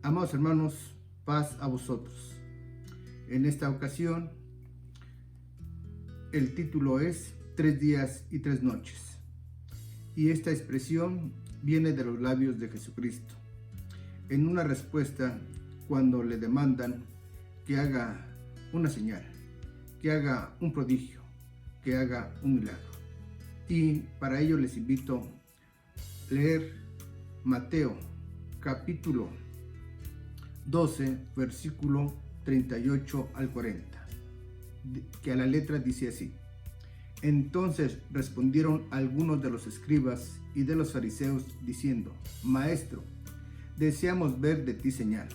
Amados hermanos, paz a vosotros. En esta ocasión, el título es 3 días y 3 noches. Y esta expresión viene de los labios de Jesucristo, en una respuesta cuando le demandan que haga una señal, que haga un prodigio, que haga un milagro. Y para ello les invito a leer Mateo capítulo 12, versículo 38 al 40, que a la letra dice así: Entonces respondieron algunos de los escribas y de los fariseos diciendo: Maestro, deseamos ver de ti señal.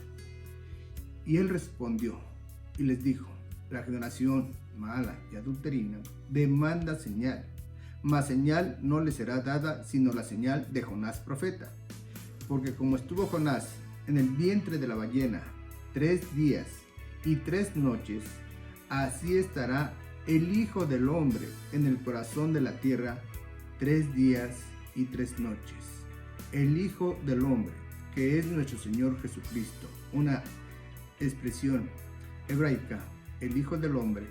Y él respondió y les dijo: La generación mala y adulterina demanda señal, mas señal no le será dada sino la señal de Jonás profeta. Porque como estuvo Jonás en el vientre de la ballena 3 días y 3 noches, así estará el Hijo del Hombre en el corazón de la tierra 3 días y 3 noches. El Hijo del Hombre, que es nuestro Señor Jesucristo, una expresión hebraica, el Hijo del Hombre,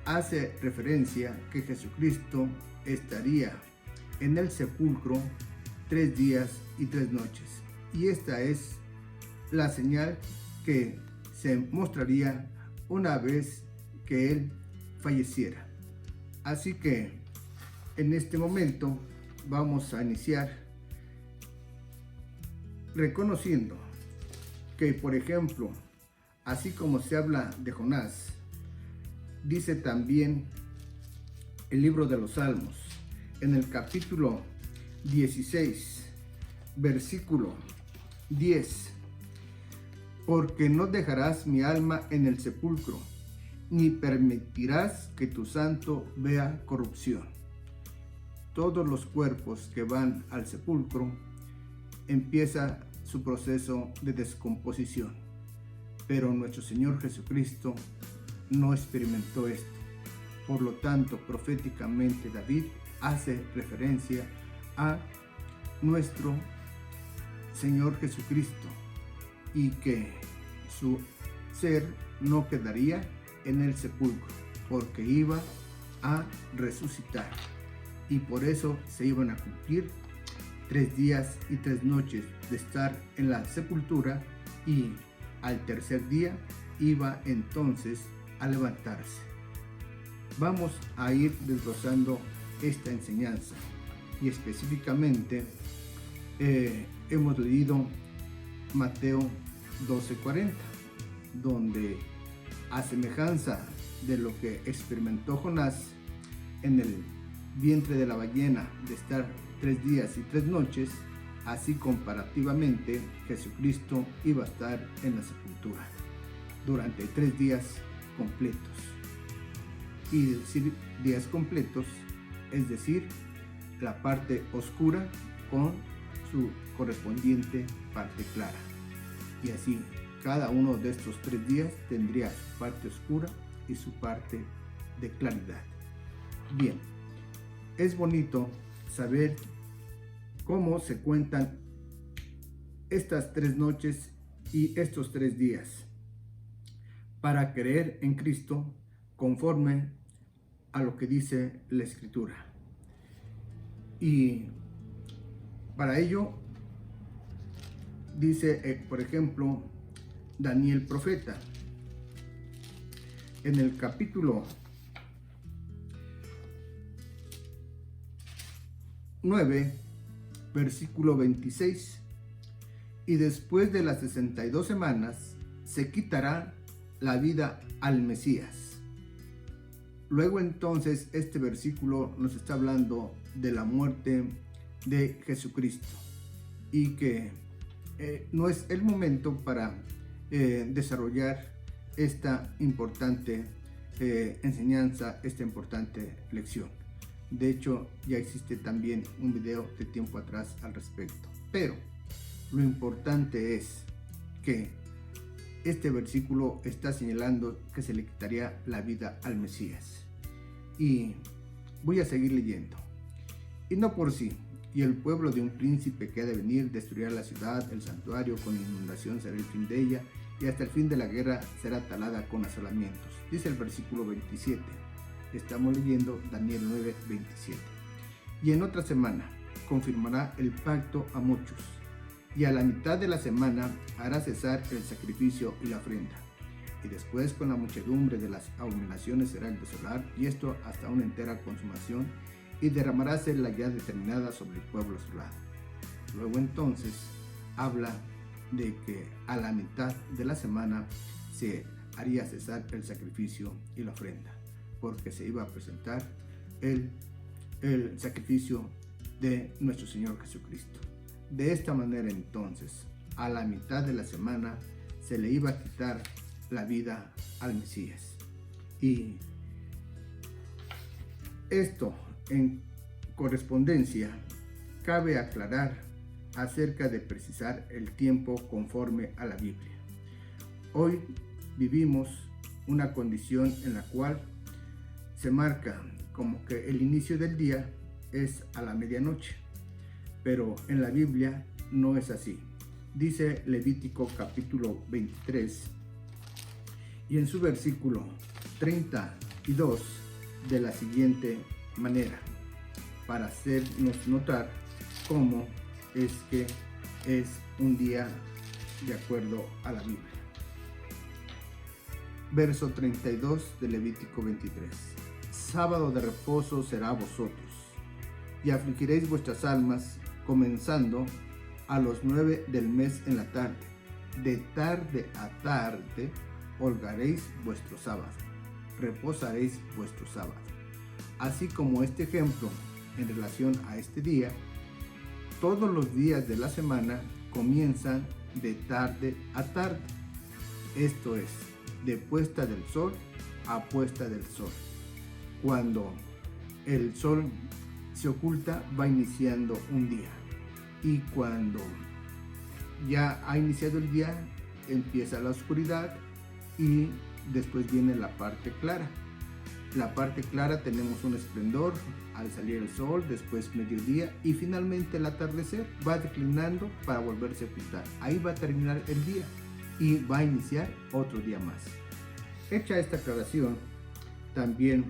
hace referencia que Jesucristo estaría en el sepulcro 3 días y 3 noches. Y esta es la señal que se mostraría una vez que él falleciera. Así que en este momento vamos a iniciar reconociendo que, por ejemplo, así como se habla de Jonás, dice también el libro de los Salmos, en el capítulo 16, versículo 10: Porque no dejarás mi alma en el sepulcro, ni permitirás que tu santo vea corrupción. Todos los cuerpos que van al sepulcro empieza su proceso de descomposición, pero nuestro Señor Jesucristo no experimentó esto. Por lo tanto, proféticamente David hace referencia a nuestro Señor Jesucristo y que su ser no quedaría en el sepulcro, porque iba a resucitar, y por eso se iban a cumplir 3 días y 3 noches de estar en la sepultura, y al tercer día iba entonces a levantarse. Vamos a ir desglosando esta enseñanza, y específicamente hemos leído Mateo 12:40, donde a semejanza de lo que experimentó Jonás en el vientre de la ballena de estar 3 días y 3 noches, así comparativamente Jesucristo iba a estar en la sepultura durante 3 días completos. Y decir días completos, es decir, la parte oscura con su correspondiente parte clara. Y así, cada uno de estos 3 días tendría su parte oscura y su parte de claridad. Bien, es bonito saber cómo se cuentan estas 3 noches y estos 3 días para creer en Cristo conforme a lo que dice la Escritura. Y para ello dice, por ejemplo, Daniel profeta, en el capítulo 9, versículo 26: Y después de las 62 semanas se quitará la vida al Mesías. Luego entonces este versículo nos está hablando de la muerte de Jesucristo, y que no es el momento para desarrollar esta importante enseñanza, esta importante lección. De hecho, ya existe también un video de tiempo atrás al respecto. Pero lo importante es que este versículo está señalando que se le quitaría la vida al Mesías. Y voy a seguir leyendo. Y no por sí, y el pueblo de un príncipe que ha de venir destruirá la ciudad, el santuario, con inundación será el fin de ella, y hasta el fin de la guerra será talada con asolamientos. Dice el versículo 27. Estamos leyendo Daniel 9, 27. Y en otra semana confirmará el pacto a muchos, y a la mitad de la semana hará cesar el sacrificio y la ofrenda. Y después con la muchedumbre de las abominaciones será el desolar, y esto hasta una entera consumación, y derramaráse la ya determinada sobre el pueblo asolado. Luego entonces habla de que a la mitad de la semana se haría cesar el sacrificio y la ofrenda, porque se iba a presentar el sacrificio de nuestro Señor Jesucristo. De esta manera entonces, a la mitad de la semana se le iba a quitar la vida al Mesías. Y esto en correspondencia cabe aclarar acerca de precisar el tiempo conforme a la Biblia. Hoy vivimos una condición en la cual se marca como que el inicio del día es a la medianoche, pero en la Biblia no es así. Dice Levítico capítulo 23 y en su versículo 32 de la siguiente manera, para hacernos notar cómo es que es un día de acuerdo a la Biblia. Verso 32 de Levítico 23. Sábado de reposo será a vosotros, y afligiréis vuestras almas, comenzando a los 9 del mes en la tarde. De tarde a tarde holgaréis vuestro sábado, reposaréis vuestro sábado. Así como este ejemplo en relación a este día, todos los días de la semana comienzan de tarde a tarde. Esto es, de puesta del sol a puesta del sol. Cuando el sol se oculta, va iniciando un día. Y cuando ya ha iniciado el día, empieza la oscuridad y después viene la parte clara. La parte clara tenemos un esplendor al salir el sol, después mediodía y finalmente el atardecer va declinando para volverse a ocultar. Ahí va a terminar el día y va a iniciar otro día más. Hecha esta aclaración, también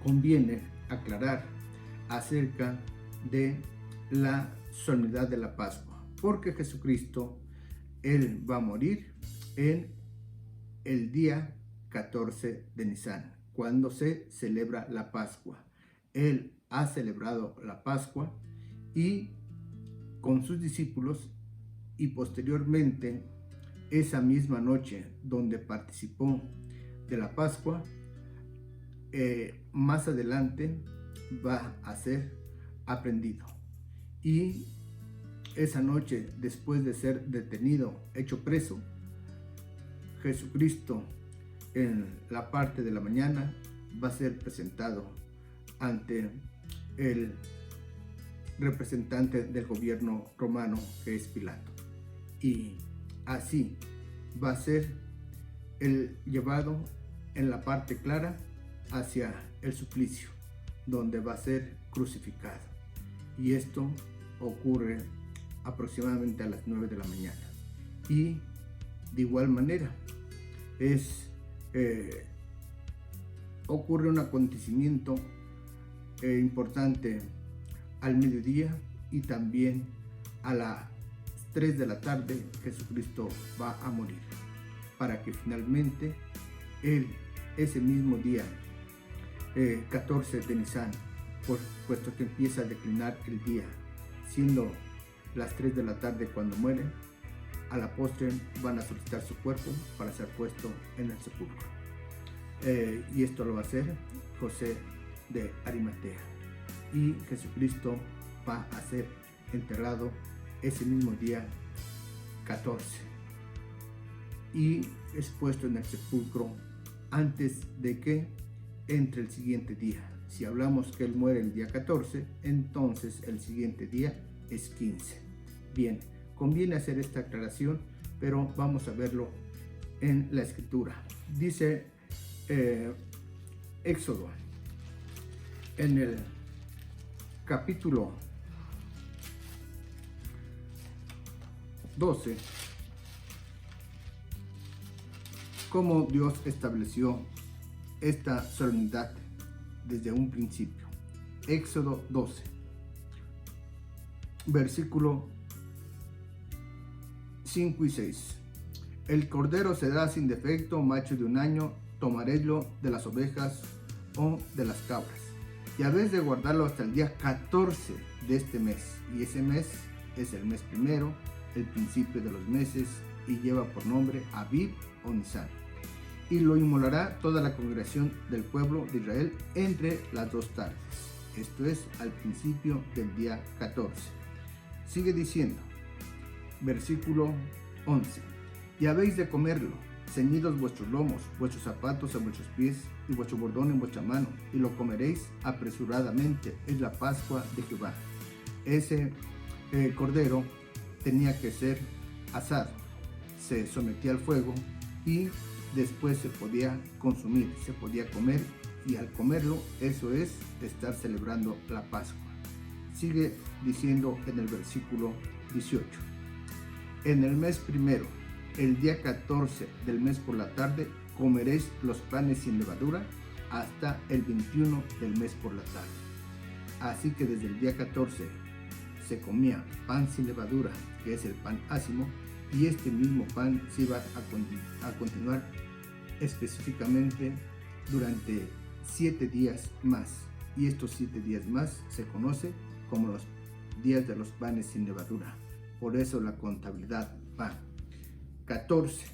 conviene aclarar acerca de la solemnidad de la Pascua, porque Jesucristo, Él va a morir en el día 14 de Nisan, cuando se celebra la Pascua. Él ha celebrado la Pascua y con sus discípulos, y posteriormente esa misma noche donde participó de la Pascua, más adelante va a ser aprendido. Y esa noche, después de ser detenido, hecho preso, Jesucristo en la parte de la mañana va a ser presentado ante el representante del gobierno romano, que es Pilato. Y así va a ser el llevado en la parte clara hacia el suplicio, donde va a ser crucificado. Y esto ocurre aproximadamente a las 9 de la mañana. Y de igual manera ocurre un acontecimiento importante al mediodía, y también a las 3 de la tarde Jesucristo va a morir, para que finalmente Él ese mismo día 14 de Nisan, puesto que empieza a declinar el día, siendo las 3 de la tarde cuando muere, a la postre van a solicitar su cuerpo para ser puesto en el sepulcro. Y esto lo va a hacer José de Arimatea. Y Jesucristo va a ser enterrado ese mismo día 14. Y es puesto en el sepulcro antes de que entre el siguiente día. Si hablamos que él muere el día 14, entonces el siguiente día es 15. Bien, conviene hacer esta aclaración, pero vamos a verlo en la escritura. Dice Éxodo, en el capítulo 12, cómo Dios estableció esta solemnidad desde un principio. Éxodo 12, versículo 5 y 6. El cordero será sin defecto, macho de un año, tomaréislo de las ovejas o de las cabras, y habéis de guardarlo hasta el día 14 de este mes, y ese mes es el mes primero, el principio de los meses, y lleva por nombre Abib o Nisan, y lo inmolará toda la congregación del pueblo de Israel entre las 2 tardes, esto es al principio del día 14. Sigue diciendo, versículo 11, y habéis de comerlo, ceñidos vuestros lomos, vuestros zapatos a vuestros pies, y vuestro bordón en vuestra mano, y lo comeréis apresuradamente, es la Pascua de Jehová. Ese cordero tenía que ser asado, se sometía al fuego y después se podía consumir, se podía comer, y al comerlo, eso es estar celebrando la Pascua. Sigue diciendo en el versículo 18, en el mes primero, el día 14 del mes por la tarde, comeréis los panes sin levadura hasta el 21 del mes por la tarde. Así que desde el día 14 se comía pan sin levadura, que es el pan ácimo, y este mismo pan se iba a continuar específicamente durante 7 días más, y estos 7 días más se conoce como los días de los panes sin levadura. Por eso la contabilidad va 14,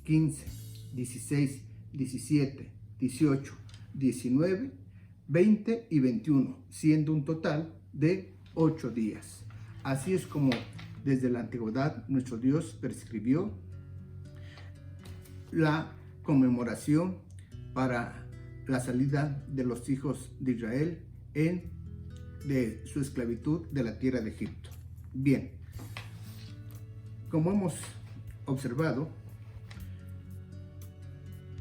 15, 16, 17, 18, 19, 20 y 21, siendo un total de 8 días. Así es como desde la antigüedad nuestro Dios prescribió la conmemoración para la salida de los hijos de Israel de su esclavitud de la tierra de Egipto. Bien, como hemos observado,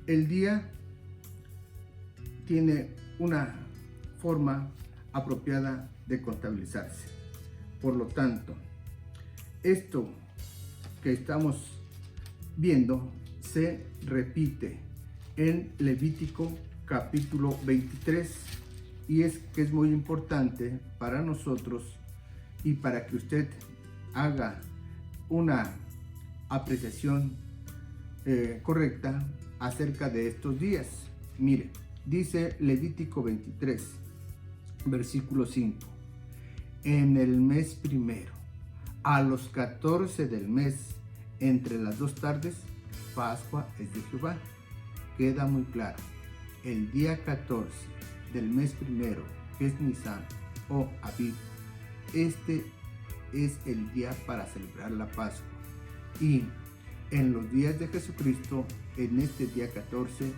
el día tiene una forma apropiada de contabilizarse. Por lo tanto, esto que estamos viendo se repite en Levítico capítulo 23, y es que es muy importante para nosotros y para que usted haga una apreciación correcta acerca de estos días. Mire, dice Levítico 23, versículo 5, en el mes primero, a los 14 del mes, entre las 2 tardes, Pascua es de Jehová. Queda muy claro, el día 14 del mes primero, que es Nisan o Abib, este es el día para celebrar la Pascua. Y en los días de Jesucristo, en este día 14,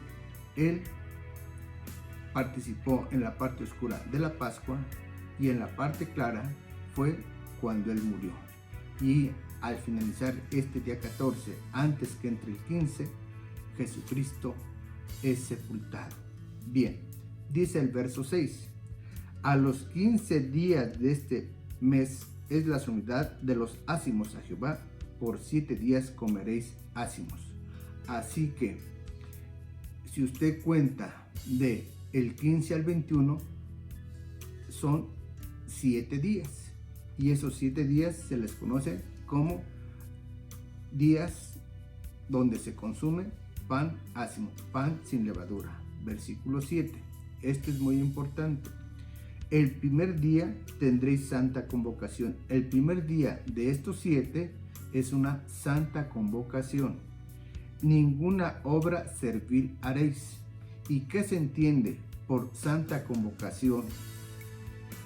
Él participó en la parte oscura de la Pascua, y en la parte clara fue cuando Él murió. Y al finalizar este día 14, antes que entre el 15, Jesucristo es sepultado. Bien, dice el verso 6, a los 15 días de este mes es la solemnidad de los ácimos a Jehová, por 7 días comeréis ácimos. Así que, si usted cuenta de el 15 al 21, son 7 días. Y esos 7 días se les conoce como días donde se consume pan ácimo, pan sin levadura. Versículo 7. Esto es muy importante. El primer día tendréis santa convocación. El primer día de estos 7 es una santa convocación. Ninguna obra servil haréis. ¿Y qué se entiende por santa convocación?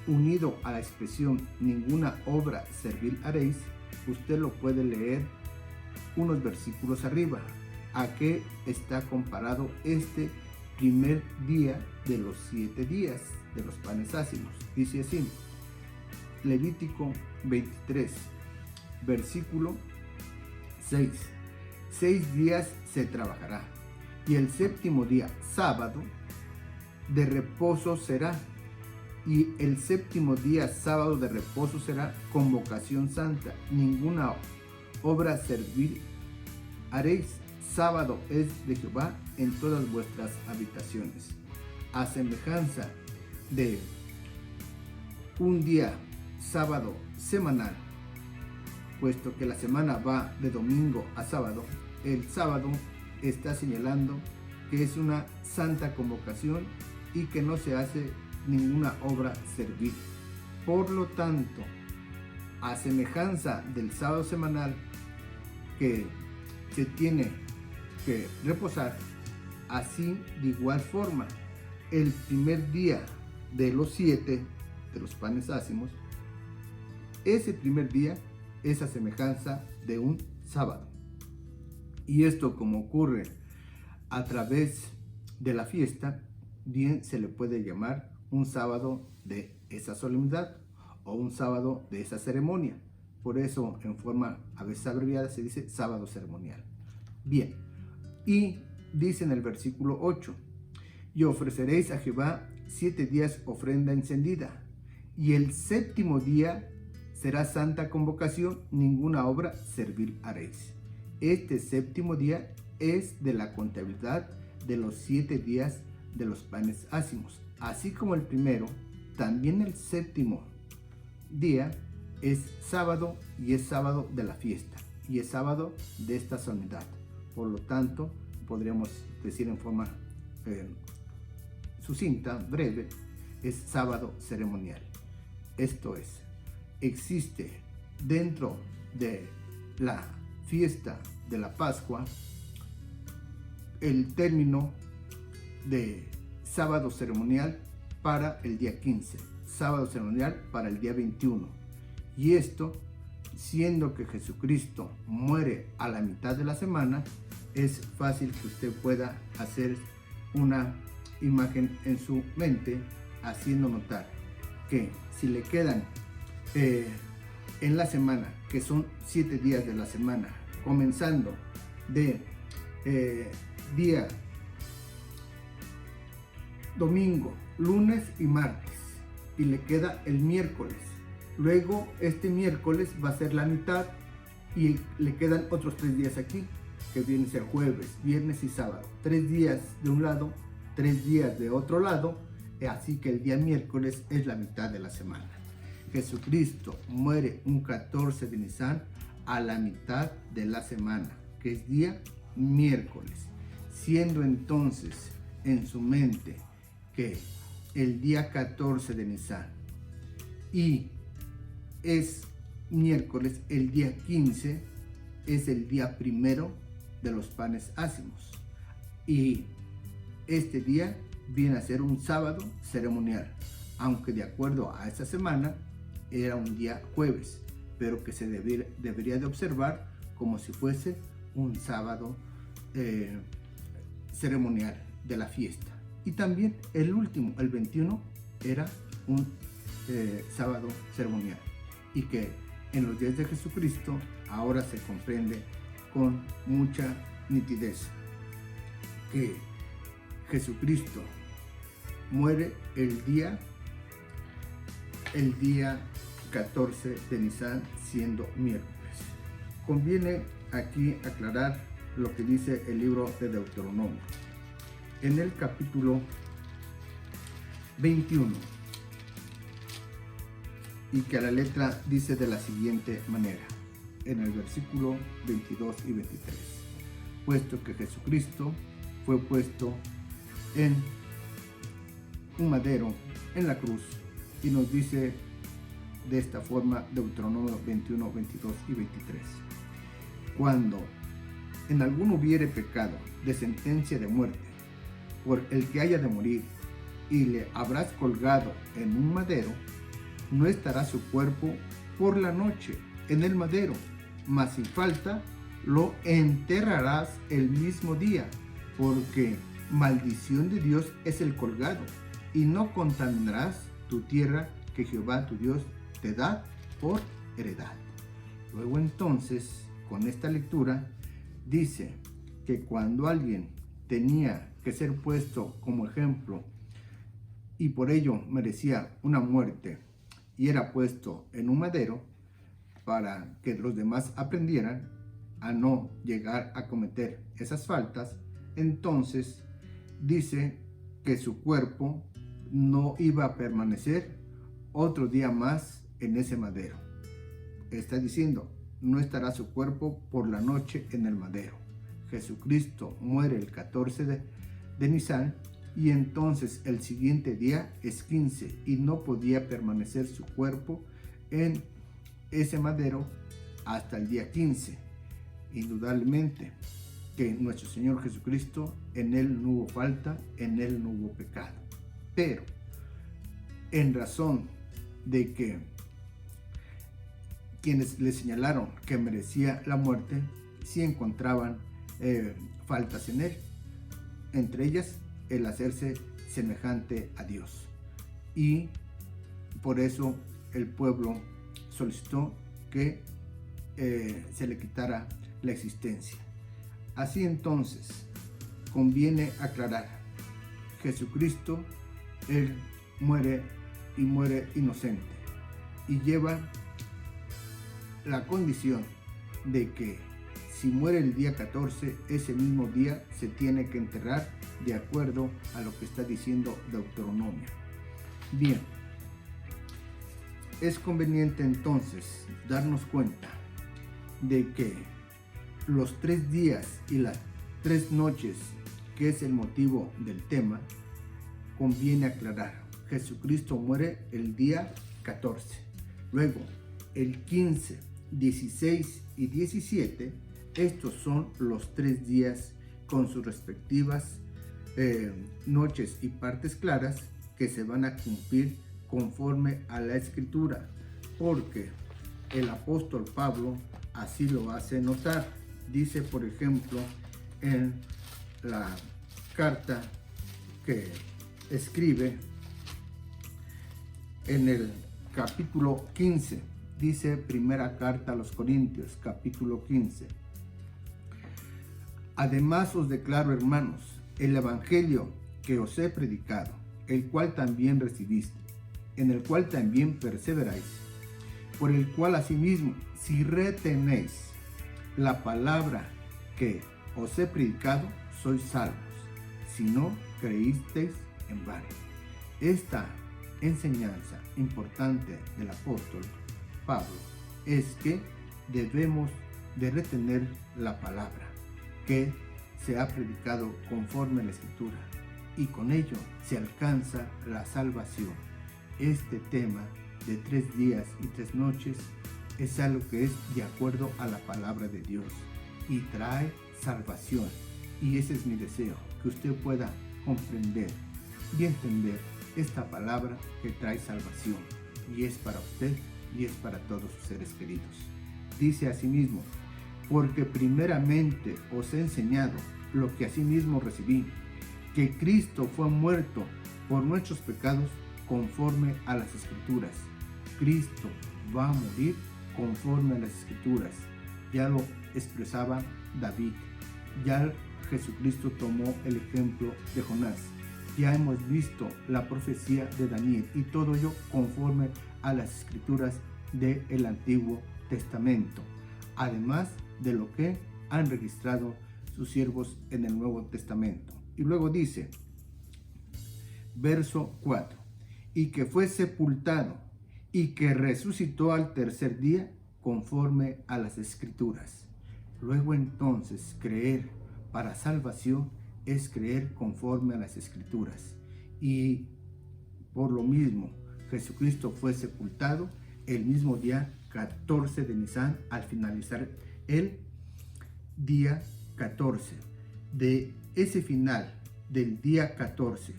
Unido a la expresión ninguna obra servil haréis, usted lo puede leer unos versículos arriba. ¿A qué está comparado este primer día de los 7 días de los panes ácimos? Dice así, Levítico 23, versículo 6. 6 días se trabajará, y el séptimo día, sábado, de reposo será. Y el séptimo día, sábado de reposo será convocación santa. Ninguna obra servir haréis. Sábado es de Jehová en todas vuestras habitaciones. A semejanza de un día sábado semanal, puesto que la semana va de domingo a sábado, el sábado está señalando que es una santa convocación y que no se hace ninguna obra servil. Por lo tanto, a semejanza del sábado semanal que se tiene que reposar, así de igual forma el primer día de los 7 de los panes ácimos, ese primer día es a semejanza de un sábado. Y esto, como ocurre a través de la fiesta, bien se le puede llamar un sábado de esa solemnidad o un sábado de esa ceremonia. Por eso, en forma a veces abreviada, se dice sábado ceremonial. Bien, y dice en el versículo 8: y ofreceréis a Jehová 7 días ofrenda encendida, y el séptimo día será santa convocación, ninguna obra servil haréis. Este séptimo día es de la contabilidad de los 7 días de los panes ácimos. Así como el primero, también el séptimo día es sábado, y es sábado de la fiesta, y es sábado de esta solemnidad. Por lo tanto, podríamos decir en forma sucinta, breve, es sábado ceremonial. Esto es, existe dentro de la fiesta de la Pascua el término de sábado ceremonial para el día 15, sábado ceremonial para el día 21. Y esto, siendo que Jesucristo muere a la mitad de la semana, es fácil que usted pueda hacer una imagen en su mente, haciendo notar que si le quedan en la semana, que son 7 días de la semana, comenzando de día domingo, lunes y martes, y le queda el miércoles. Luego este miércoles va a ser la mitad y le quedan otros 3 días aquí, que vienen a ser jueves, viernes y sábado. 3 días de un lado, 3 días de otro lado, así que el día miércoles es la mitad de la semana. Jesucristo muere un 14 de Nisan a la mitad de la semana, que es día miércoles, siendo entonces en su mente que el día 14 de Nisan y es miércoles, el día 15 es el día primero de los panes ácimos, y este día viene a ser un sábado ceremonial, aunque de acuerdo a esa semana era un día jueves, pero que se debería de observar como si fuese un sábado ceremonial de la fiesta. Y también el último, el 21, era un sábado ceremonial, y que en los días de Jesucristo ahora se comprende con mucha nitidez que Jesucristo muere el día 14 de Nisan, siendo miércoles. Conviene aquí aclarar lo que dice el libro de Deuteronomio. En el capítulo 21, y que a la letra dice de la siguiente manera, en el versículo 22 y 23: puesto que Jesucristo fue puesto en un madero en la cruz, y nos dice de esta forma Deuteronomio 21, 22 y 23: cuando en alguno hubiere pecado de sentencia de muerte por el que haya de morir, y le habrás colgado en un madero, no estará su cuerpo por la noche en el madero, mas sin falta lo enterrarás el mismo día, porque maldición de Dios es el colgado, y no contaminarás tu tierra que Jehová tu Dios te da por heredad. Luego entonces, con esta lectura, dice que cuando alguien tenía que ser puesto como ejemplo y por ello merecía una muerte y era puesto en un madero para que los demás aprendieran, a no llegar a cometer esas faltas, entonces dice que su cuerpo no iba a permanecer otro día más en ese madero. Está diciendo, no estará su cuerpo por la noche en el madero. Jesucristo muere el 14 de Nisan, y entonces el siguiente día es 15 y no podía permanecer su cuerpo en ese madero hasta el día 15. Indudablemente que nuestro Señor Jesucristo, en Él no hubo falta, en Él no hubo pecado. Pero en razón de que quienes le señalaron que merecía la muerte, sí encontraban faltas en Él, entre ellas el hacerse semejante a Dios. Y por eso el pueblo solicitó que se le quitara la existencia. Así entonces, conviene aclarar, Jesucristo, Él muere y muere inocente, y lleva la condición de que si muere el día 14, ese mismo día se tiene que enterrar de acuerdo a lo que está diciendo Deuteronomio. Bien, es conveniente entonces darnos cuenta de que los 3 días y las 3 noches, que es el motivo del tema, conviene aclarar. Jesucristo muere el día 14. Luego, el 15, 16 y 17, estos son los 3 días con sus respectivas noches y partes claras que se van a cumplir conforme a la Escritura, porque el apóstol Pablo así lo hace notar. Dice, por ejemplo, en la carta que escribe en el capítulo 15, dice primera carta a los Corintios, capítulo 15. Además os declaro, hermanos, el evangelio que os he predicado, el cual también recibiste, en el cual también perseveráis, por el cual asimismo, si retenéis la palabra que os he predicado, sois salvos, si no creísteis en vano. Esta enseñanza importante del apóstol Pablo es que debemos de retener la palabra que se ha predicado conforme a la Escritura, y con ello se alcanza la salvación. Este tema de 3 días y 3 noches es algo que es de acuerdo a la palabra de Dios y trae salvación, y ese es mi deseo, que usted pueda comprender y entender esta palabra que trae salvación, y es para usted y es para todos sus seres queridos. Dice asimismo, porque primeramente os he enseñado lo que asimismo recibí, que Cristo fue muerto por nuestros pecados conforme a las Escrituras. Cristo va a morir conforme a las Escrituras. Ya lo expresaba David. Ya Jesucristo tomó el ejemplo de Jonás. Ya hemos visto la profecía de Daniel, y todo ello conforme a las Escrituras del Antiguo Testamento, además de lo que han registrado sus siervos en el Nuevo Testamento. Y luego dice, verso 4, y que fue sepultado y que resucitó al tercer día conforme a las Escrituras. Luego entonces creer para salvación es creer conforme a las Escrituras, y por lo mismo Jesucristo fue sepultado el mismo día 14 de Nisan, al finalizar el día 14. De ese final del día 14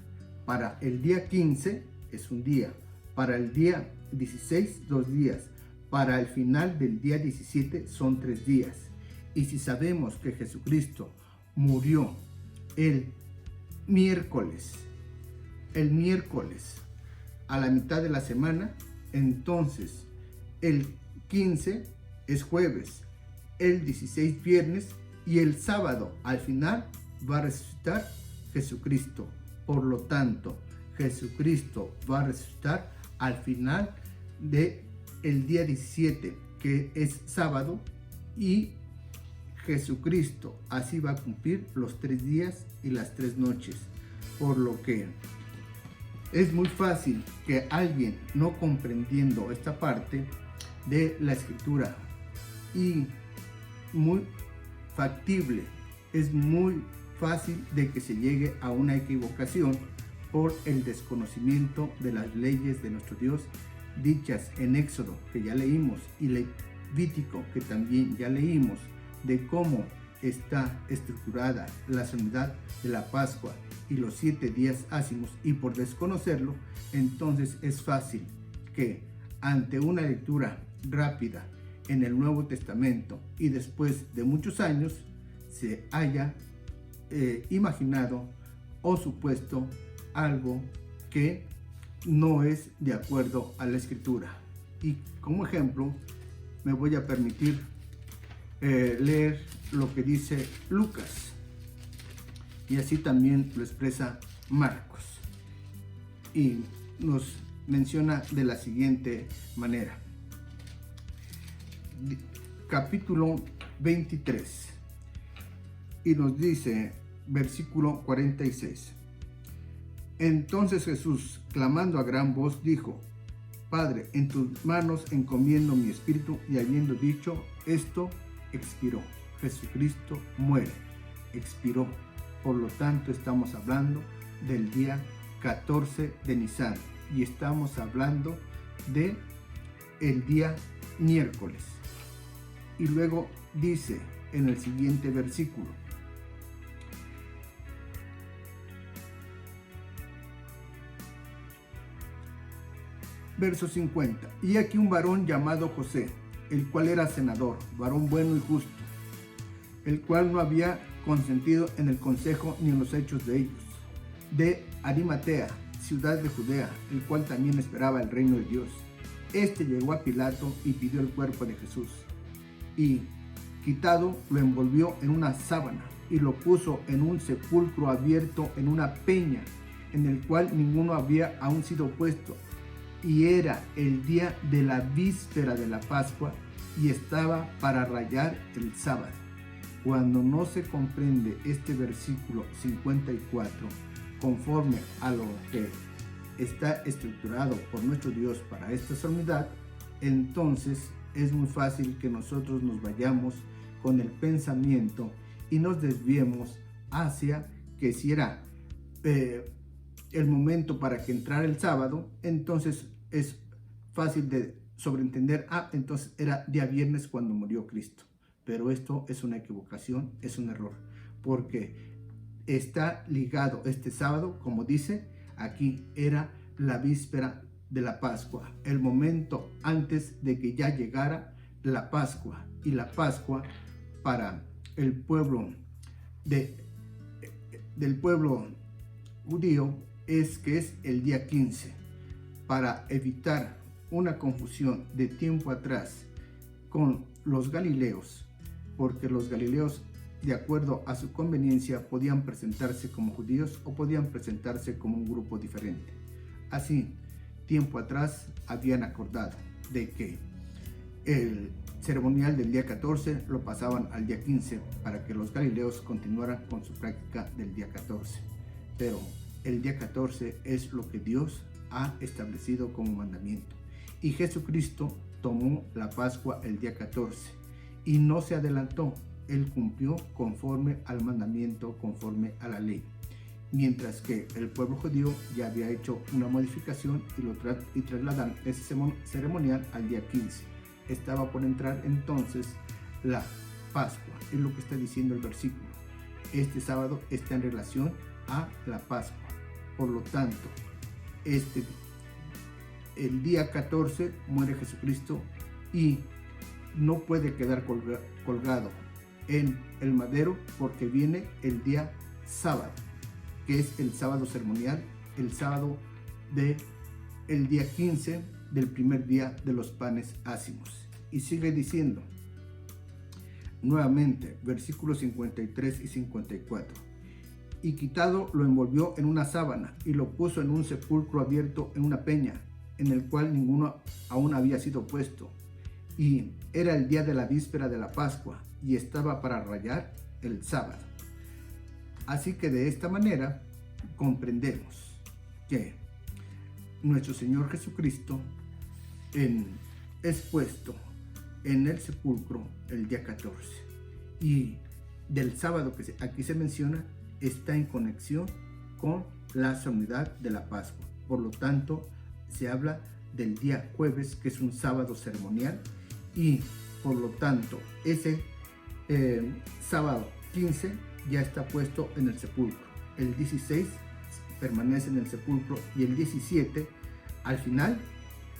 para el día 15 es un día, para el día 16 2 días, para el final del día 17 son 3 días. Y si sabemos que Jesucristo murió el miércoles a la mitad de la semana, entonces el 15 es jueves, el 16 viernes, y el sábado al final va a resucitar Jesucristo. Por lo tanto, Jesucristo va a resucitar al final del día 17, que es sábado, y Jesucristo así va a cumplir los 3 días y las 3 noches, por lo que es muy fácil que alguien no comprendiendo esta parte de la escritura y muy factible, es muy fácil de que se llegue a una equivocación por el desconocimiento de las leyes de nuestro Dios dichas en Éxodo, que ya leímos, y Levítico, que también ya leímos, de cómo está estructurada la solemnidad de la Pascua y los 7 días ácimos, y por desconocerlo, entonces es fácil que ante una lectura rápida en el Nuevo Testamento y después de muchos años se haya imaginado o supuesto algo que no es de acuerdo a la escritura. Y como ejemplo me voy a permitir leer lo que dice Lucas, y así también lo expresa Marcos, y nos menciona de la siguiente manera. Capítulo 23, y nos dice versículo 46: Entonces Jesús, clamando a gran voz, dijo: Padre, en tus manos encomiendo mi espíritu. Y habiendo dicho esto, expiró. Jesucristo muere, expiró. Por lo tanto, estamos hablando del día 14 de Nisan, y estamos hablando de el día miércoles. Y luego dice en el siguiente versículo: Verso 50. Y aquí un varón llamado José, el cual era senador, varón bueno y justo, el cual no había consentido en el consejo ni en los hechos de ellos, de Arimatea, ciudad de Judea, el cual también esperaba el reino de Dios. Este llegó a Pilato y pidió el cuerpo de Jesús, y quitado lo envolvió en una sábana y lo puso en un sepulcro abierto en una peña, en el cual ninguno había aún sido puesto. Y era el día de la víspera de la Pascua, y estaba para rayar el sábado. Cuando no se comprende este versículo 54 conforme a lo que está estructurado por nuestro Dios para esta solemnidad, entonces es muy fácil que nosotros nos vayamos con el pensamiento y nos desviemos hacia que si era el momento para que entrara el sábado, entonces es fácil de sobreentender: entonces era día viernes cuando murió Cristo. Pero esto es una equivocación, es un error, porque está ligado este sábado, como dice aquí, era la víspera de la Pascua, el momento antes de que ya llegara la Pascua. Y la Pascua para el pueblo del pueblo judío es el día 15, para evitar una confusión de tiempo atrás con los galileos, porque los galileos, de acuerdo a su conveniencia, podían presentarse como judíos o podían presentarse como un grupo diferente. Así, tiempo atrás habían acordado de que el ceremonial del día 14 lo pasaban al día 15 para que los galileos continuaran con su práctica del día 14. Pero el día 14 es lo que Dios ha establecido como mandamiento. Y Jesucristo tomó la Pascua el día 14 y no se adelantó. Él cumplió conforme al mandamiento, conforme a la ley. Mientras que el pueblo judío ya había hecho una modificación y trasladan ese ceremonial al día 15. Estaba por entrar entonces la Pascua. Es lo que está diciendo el versículo. Este sábado está en relación a la Pascua. Por lo tanto, el día 14 muere Jesucristo y no puede quedar colgado en el madero, porque viene el día sábado, que es el sábado ceremonial, el sábado del día 15 del primer día de los panes ácimos. Y sigue diciendo nuevamente, versículos 53 y 54: Y quitado lo envolvió en una sábana y lo puso en un sepulcro abierto en una peña, en el cual ninguno aún había sido puesto. y era el día de la víspera de la Pascua y estaba para rayar el sábado. Así que de esta manera comprendemos que nuestro Señor Jesucristo es puesto en el sepulcro el día 14 y del sábado que aquí se menciona está en conexión con la solemnidad de la Pascua. Por lo tanto, se habla del día jueves, que es un sábado ceremonial, y por lo tanto ese sábado 15 ya está puesto en el sepulcro. El 16 permanece en el sepulcro y el 17 al final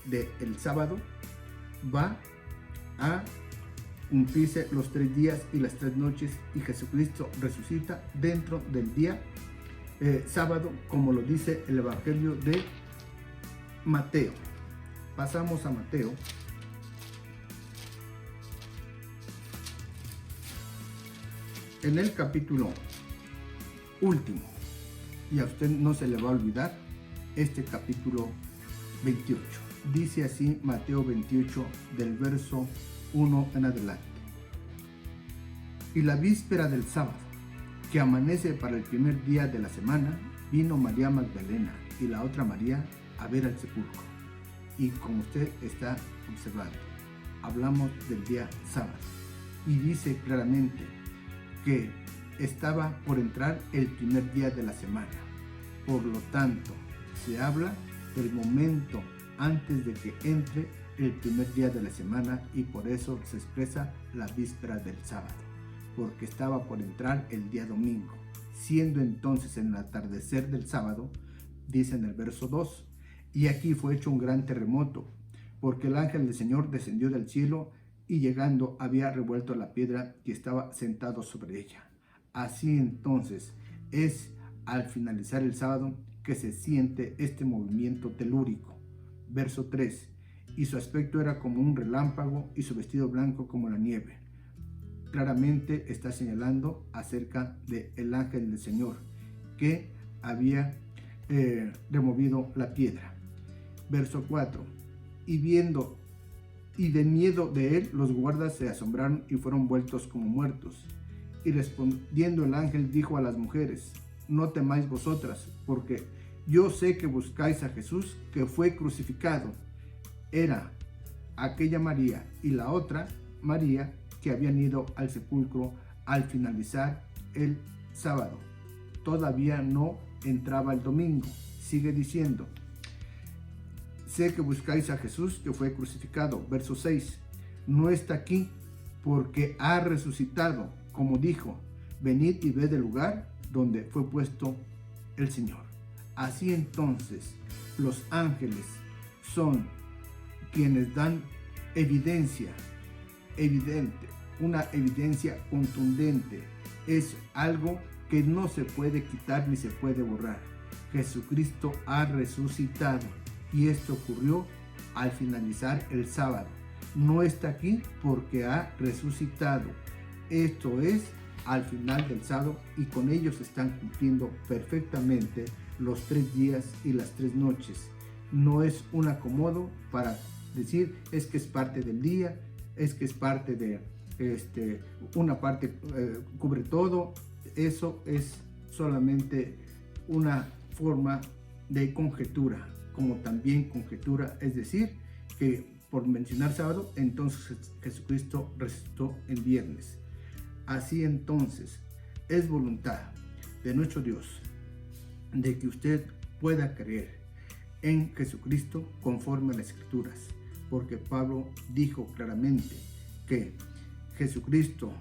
del sábado va a cumplirse los 3 días y las 3 noches y Jesucristo resucita dentro del día sábado, como lo dice el Evangelio de Mateo. Pasamos a Mateo. En el capítulo último, y a usted no se le va a olvidar este capítulo 28. Dice así Mateo 28 del verso 1 en adelante. Y la víspera del sábado, que amanece para el primer día de la semana, vino María Magdalena y la otra María a ver al sepulcro. Y como usted está observando, hablamos del día sábado. Y dice claramente que estaba por entrar el primer día de la semana. Por lo tanto, se habla del momento antes de que entre el primer día de la semana y por eso se expresa la víspera del sábado, porque estaba por entrar el día domingo, siendo entonces en el atardecer del sábado, dice en el verso 2, y aquí fue hecho un gran terremoto, porque el ángel del Señor descendió del cielo y llegando había revuelto la piedra que estaba sentado sobre ella. Así entonces es al finalizar el sábado que se siente este movimiento telúrico. Verso 3, y su aspecto era como un relámpago y su vestido blanco como la nieve. Claramente está señalando acerca del ángel del Señor que había removido la piedra. Verso 4, y viendo y de miedo de él los guardas se asombraron y fueron vueltos como muertos. Y respondiendo el ángel dijo a las mujeres, no temáis vosotras, porque yo sé que buscáis a Jesús que fue crucificado. Era aquella María y la otra María que habían ido al sepulcro al finalizar el sábado. Todavía no entraba el domingo. Sigue diciendo, sé que buscáis a Jesús que fue crucificado. Verso 6, no está aquí porque ha resucitado, como dijo, venid y ved el lugar donde fue puesto el Señor. Así entonces los ángeles son quienes dan evidencia evidente, una evidencia contundente. Es algo que no se puede quitar ni se puede borrar. Jesucristo ha resucitado y esto ocurrió al finalizar el sábado. No está aquí porque ha resucitado. Esto es al final del sábado y con ellos están cumpliendo perfectamente los 3 días y las 3 noches. No es un acomodo para decir es que es parte del día, es que es parte de una parte cubre todo. Eso es solamente una forma de conjetura, como también conjetura, es decir, que por mencionar sábado, entonces Jesucristo resucitó el viernes. Así entonces, es voluntad de nuestro Dios de que usted pueda creer en Jesucristo conforme a las Escrituras, porque Pablo dijo claramente que Jesucristo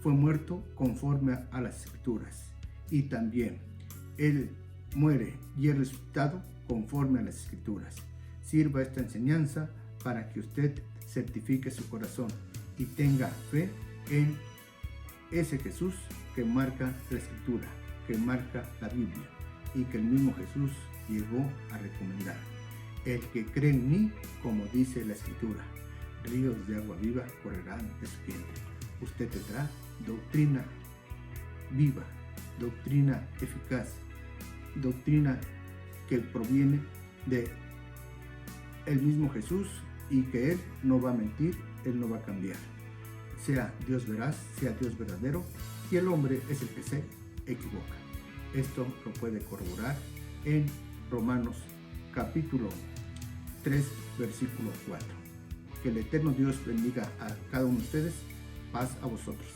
fue muerto conforme a las Escrituras y también Él muere y es resucitado conforme a las Escrituras. Sirva esta enseñanza para que usted certifique su corazón y tenga fe en ese Jesús que marca la Escritura, que marca la Biblia y que el mismo Jesús llegó a recomendar. El que cree en mí, como dice la Escritura, ríos de agua viva correrán de su vientre. Usted tendrá doctrina viva, doctrina eficaz, doctrina que proviene de el mismo Jesús y que Él no va a mentir, Él no va a cambiar. Sea Dios veraz, sea Dios verdadero, y el hombre es el que se equivoca. Esto lo puede corroborar en Romanos capítulo 3, versículo 4. Que el eterno Dios bendiga a cada uno de ustedes. Paz a vosotros.